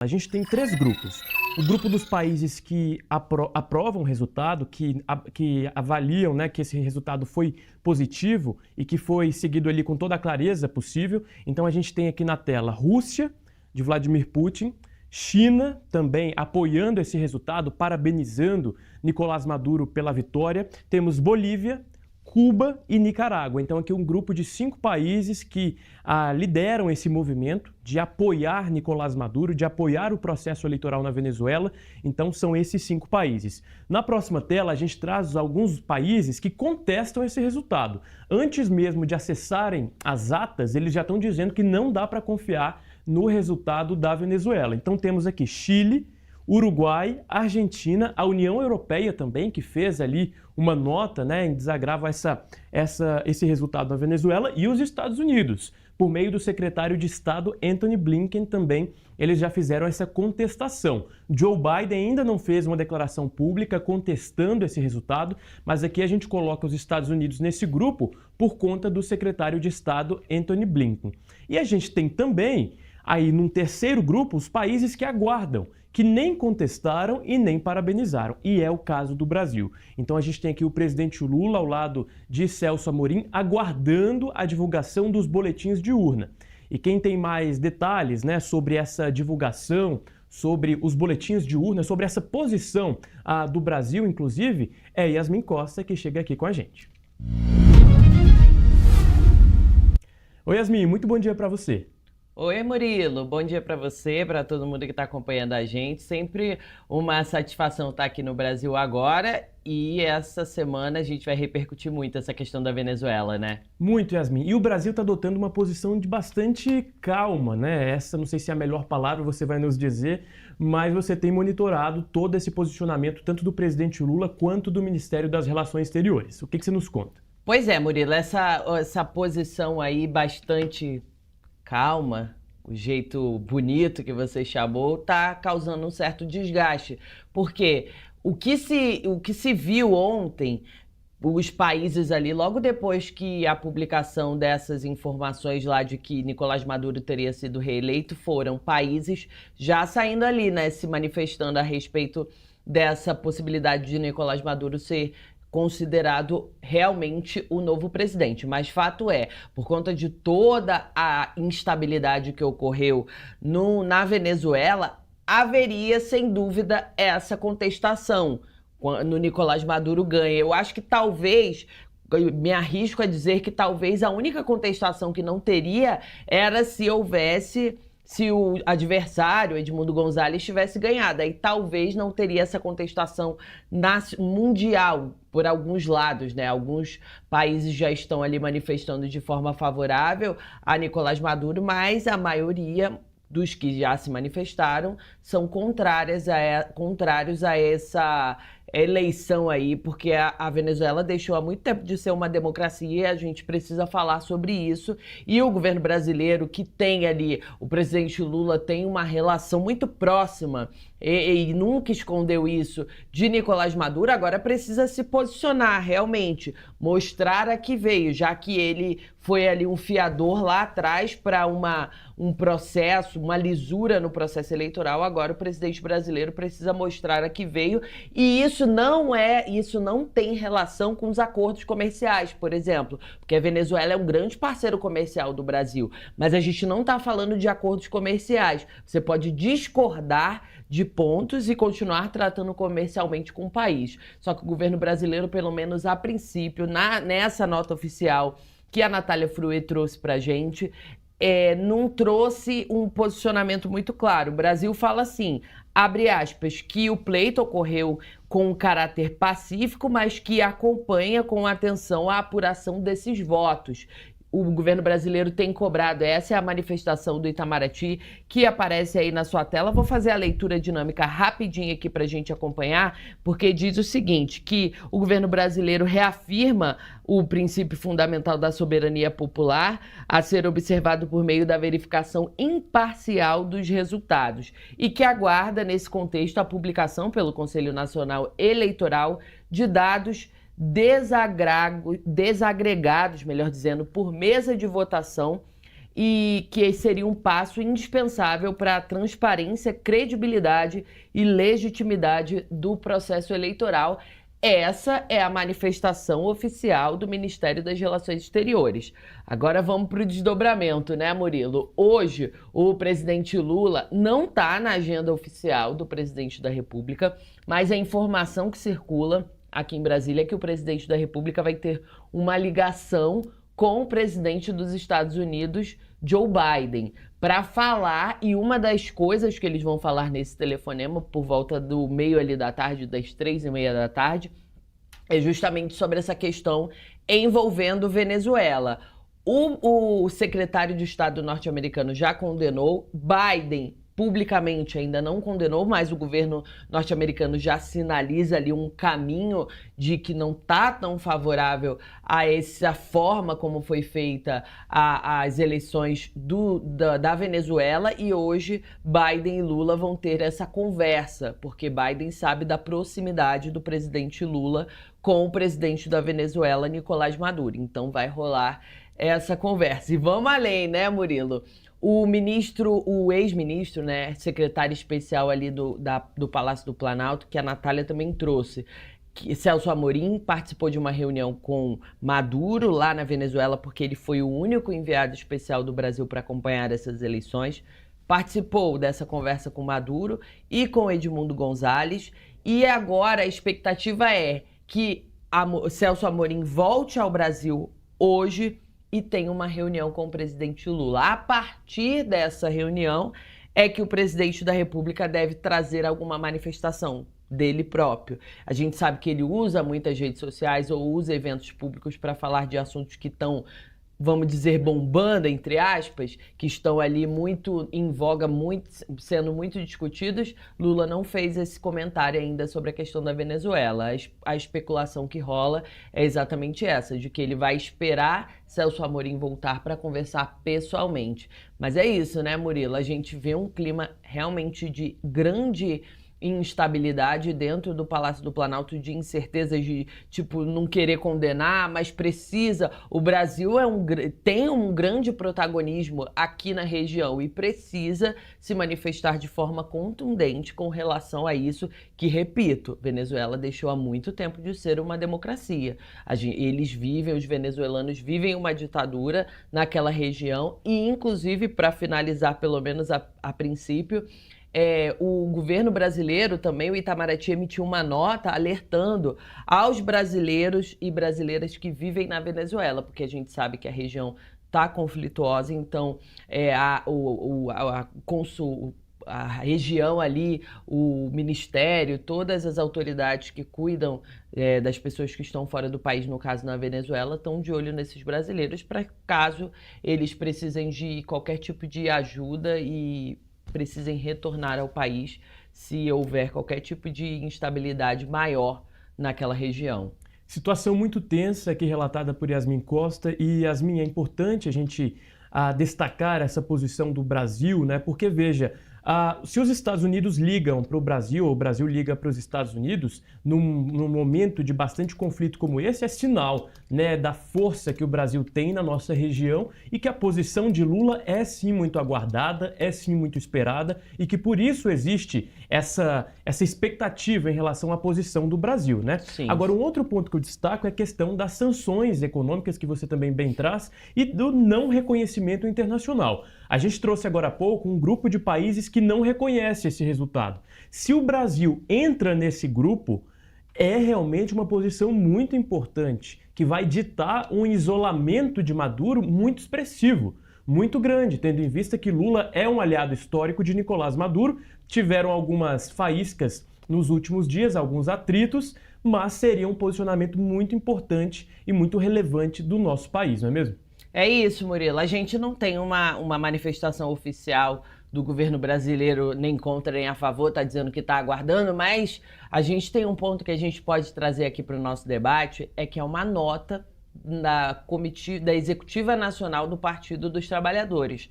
A gente tem três grupos. O grupo dos países que aprovam o resultado, que avaliam, né, que esse resultado foi positivo e que foi seguido ali com toda a clareza possível. Então a gente tem aqui na tela Rússia, de Vladimir Putin, China também apoiando esse resultado, parabenizando Nicolás Maduro pela vitória. Temos Bolívia, Cuba e Nicarágua. Então aqui um grupo de 5 países que lideram esse movimento de apoiar Nicolás Maduro, de apoiar o processo eleitoral na Venezuela. Então são esses 5 países. Na próxima tela a gente traz alguns países que contestam esse resultado. Antes mesmo de acessarem as atas, eles já estão dizendo que não dá para confiar no resultado da Venezuela. Então temos aqui Chile, Uruguai, Argentina, a União Europeia também, que fez ali uma nota, né, em desagravo a esse resultado na Venezuela, e os Estados Unidos, por meio do secretário de Estado Antony Blinken também, eles já fizeram essa contestação. Joe Biden ainda não fez uma declaração pública contestando esse resultado, mas aqui a gente coloca os Estados Unidos nesse grupo por conta do secretário de Estado Antony Blinken. E a gente tem também, aí num terceiro grupo, os países que aguardam, que nem contestaram e nem parabenizaram, e é o caso do Brasil. Então a gente tem aqui o presidente Lula ao lado de Celso Amorim, aguardando a divulgação dos boletins de urna. E quem tem mais detalhes, né, sobre essa divulgação, sobre os boletins de urna, sobre essa posição do Brasil, inclusive, é Yasmin Costa, que chega aqui com a gente. Oi, Yasmin, muito bom dia para você. Oi, Murilo. Bom dia para você, para todo mundo que está acompanhando a gente. Sempre uma satisfação estar aqui no Brasil agora, e essa semana a gente vai repercutir muito essa questão da Venezuela, né? Muito, Yasmin. E o Brasil está adotando uma posição de bastante calma, né? Essa não sei se é a melhor palavra, você vai nos dizer, mas você tem monitorado todo esse posicionamento, tanto do presidente Lula quanto do Ministério das Relações Exteriores. O que você nos conta? Pois é, Murilo, essa posição aí bastante calma, o jeito bonito que você chamou, tá causando um certo desgaste. Porque o que se viu ontem, os países ali, logo depois que a publicação dessas informações lá de que Nicolás Maduro teria sido reeleito, foram países já saindo ali, né, se manifestando a respeito dessa possibilidade de Nicolás Maduro ser considerado realmente o novo presidente. Mas fato é, por conta de toda a instabilidade que ocorreu na Venezuela, haveria, sem dúvida, essa contestação quando Nicolás Maduro ganha. Eu acho que talvez, me arrisco a dizer que talvez a única contestação que não teria era se o adversário, Edmundo Gonzalez, tivesse ganhado. Aí talvez não teria essa contestação mundial por alguns lados, né? Alguns países já estão ali manifestando de forma favorável a Nicolás Maduro, mas a maioria dos que já se manifestaram são contrários a essa eleição aí, porque a Venezuela deixou há muito tempo de ser uma democracia, e a gente precisa falar sobre isso. E o governo brasileiro, que tem ali, o presidente Lula tem uma relação muito próxima e nunca escondeu isso de Nicolás Maduro, agora precisa se posicionar realmente, mostrar a que veio, já que ele foi ali um fiador lá atrás para um processo, uma lisura no processo eleitoral. Agora o presidente brasileiro precisa mostrar a que veio, e isso não tem relação com os acordos comerciais, por exemplo, porque a Venezuela é um grande parceiro comercial do Brasil, mas a gente não está falando de acordos comerciais. Você pode discordar de pontos e continuar tratando comercialmente com o país. Só que o governo brasileiro, pelo menos a princípio, nessa nota oficial que a Natália Fruet trouxe para a gente, não trouxe um posicionamento muito claro. O Brasil fala assim, abre aspas, que o pleito ocorreu com um caráter pacífico, mas que acompanha com atenção a apuração desses votos. O governo brasileiro tem cobrado, essa é a manifestação do Itamaraty, que aparece aí na sua tela. Vou fazer a leitura dinâmica rapidinho aqui para a gente acompanhar, porque diz o seguinte, que o governo brasileiro reafirma o princípio fundamental da soberania popular a ser observado por meio da verificação imparcial dos resultados e que aguarda, nesse contexto, a publicação pelo Conselho Nacional Eleitoral de dados desagregados, melhor dizendo, por mesa de votação e que seria um passo indispensável para a transparência, credibilidade e legitimidade do processo eleitoral. Essa é a manifestação oficial do Ministério das Relações Exteriores. Agora vamos para o desdobramento, né, Murilo? Hoje, o presidente Lula não está na agenda oficial do presidente da República, mas a informação que circula aqui em Brasília é que o presidente da República vai ter uma ligação com o presidente dos Estados Unidos, Joe Biden, para falar, e uma das coisas que eles vão falar nesse telefonema, por volta do meio ali da tarde, das 3h30 da tarde, é justamente sobre essa questão envolvendo Venezuela. O secretário de Estado norte-americano já condenou, Biden publicamente ainda não condenou, mas o governo norte-americano já sinaliza ali um caminho de que não está tão favorável a essa forma como foi feita as eleições da Venezuela, e hoje Biden e Lula vão ter essa conversa, porque Biden sabe da proximidade do presidente Lula com o presidente da Venezuela, Nicolás Maduro. Então vai rolar essa conversa. E vamos além, né, Murilo? O ex-ministro, né, secretário especial ali do Palácio do Planalto, que a Natália também trouxe, que Celso Amorim participou de uma reunião com Maduro lá na Venezuela, porque ele foi o único enviado especial do Brasil para acompanhar essas eleições, participou dessa conversa com Maduro e com Edmundo Gonzalez, e agora a expectativa é que Celso Amorim volte ao Brasil hoje e tem uma reunião com o presidente Lula. A partir dessa reunião é que o presidente da República deve trazer alguma manifestação dele próprio. A gente sabe que ele usa muitas redes sociais ou usa eventos públicos para falar de assuntos que estão, vamos dizer, bombando, entre aspas, que estão ali muito em voga, sendo muito discutidos. Lula não fez esse comentário ainda sobre a questão da Venezuela. A especulação que rola é exatamente essa, de que ele vai esperar Celso Amorim voltar para conversar pessoalmente. Mas é isso, né, Murilo? A gente vê um clima realmente de grande instabilidade dentro do Palácio do Planalto, de incertezas, de tipo não querer condenar, mas precisa. O Brasil tem um grande protagonismo aqui na região e precisa se manifestar de forma contundente com relação a isso, que, repito, Venezuela deixou há muito tempo de ser uma democracia. Os venezuelanos vivem uma ditadura naquela região e, inclusive, para finalizar, pelo menos a princípio, o governo brasileiro também, o Itamaraty, emitiu uma nota alertando aos brasileiros e brasileiras que vivem na Venezuela, porque a gente sabe que a região está conflituosa, então a região ali, o ministério, todas as autoridades que cuidam das pessoas que estão fora do país, no caso na Venezuela, estão de olho nesses brasileiros para caso eles precisem de qualquer tipo de ajuda e precisem retornar ao país se houver qualquer tipo de instabilidade maior naquela região. Situação muito tensa aqui relatada por Yasmin Costa. E, Yasmin, é importante a gente destacar essa posição do Brasil, né? Porque, veja, se os Estados Unidos ligam para o Brasil, ou o Brasil liga para os Estados Unidos, num momento de bastante conflito como esse, é sinal, né, da força que o Brasil tem na nossa região e que a posição de Lula é sim muito aguardada, é sim muito esperada e que por isso existe essa expectativa em relação à posição do Brasil, né? Sim. Agora, um outro ponto que eu destaco é a questão das sanções econômicas que você também bem traz e do não reconhecimento internacional. A gente trouxe agora há pouco um grupo de países que não reconhece esse resultado. Se o Brasil entra nesse grupo, é realmente uma posição muito importante, que vai ditar um isolamento de Maduro muito expressivo, muito grande, tendo em vista que Lula é um aliado histórico de Nicolás Maduro. Tiveram algumas faíscas nos últimos dias, alguns atritos, mas seria um posicionamento muito importante e muito relevante do nosso país, não é mesmo? É isso, Murilo. A gente não tem uma manifestação oficial do governo brasileiro nem contra nem a favor, está dizendo que está aguardando, mas a gente tem um ponto que a gente pode trazer aqui para o nosso debate, é que é uma nota da Executiva Nacional do Partido dos Trabalhadores.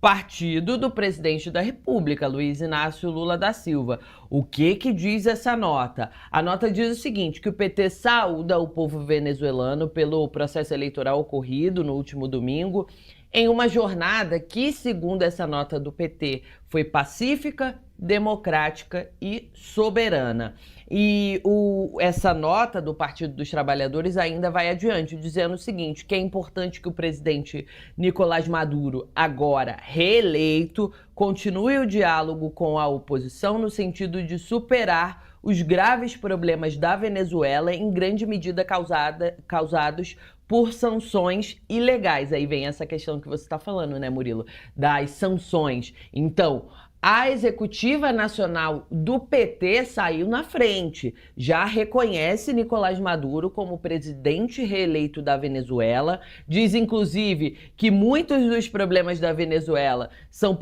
Partido do presidente da República, Luiz Inácio Lula da Silva. O que diz essa nota? A nota diz o seguinte, que o PT saúda o povo venezuelano pelo processo eleitoral ocorrido no último domingo em uma jornada que, segundo essa nota do PT, foi pacífica, democrática e soberana. E essa nota do Partido dos Trabalhadores ainda vai adiante, dizendo o seguinte, que é importante que o presidente Nicolás Maduro, agora reeleito, continue o diálogo com a oposição no sentido de superar os graves problemas da Venezuela, em grande medida causados por sanções ilegais. Aí vem essa questão que você está falando, né, Murilo? Das sanções. Então, a executiva nacional do PT saiu na frente, já reconhece Nicolás Maduro como presidente reeleito da Venezuela, diz inclusive que muitos dos problemas da Venezuela são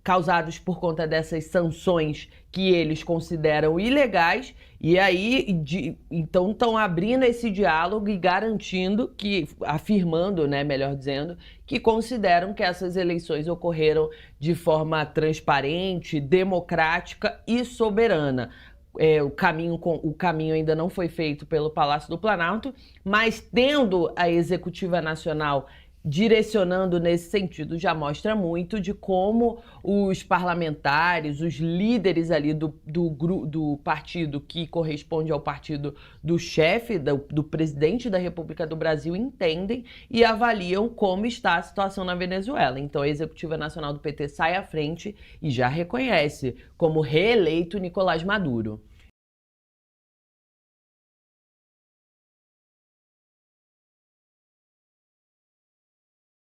causados por conta dessas sanções que eles consideram ilegais, e aí então estão abrindo esse diálogo e garantindo afirmando, né, melhor dizendo, que consideram que essas eleições ocorreram de forma transparente, democrática e soberana. O caminho ainda não foi feito pelo Palácio do Planalto, mas tendo a Executiva Nacional direcionando nesse sentido, já mostra muito de como os parlamentares, os líderes ali do partido que corresponde ao partido do chefe, do presidente da República do Brasil, entendem e avaliam como está a situação na Venezuela. Então a Executiva Nacional do PT sai à frente e já reconhece como reeleito Nicolás Maduro.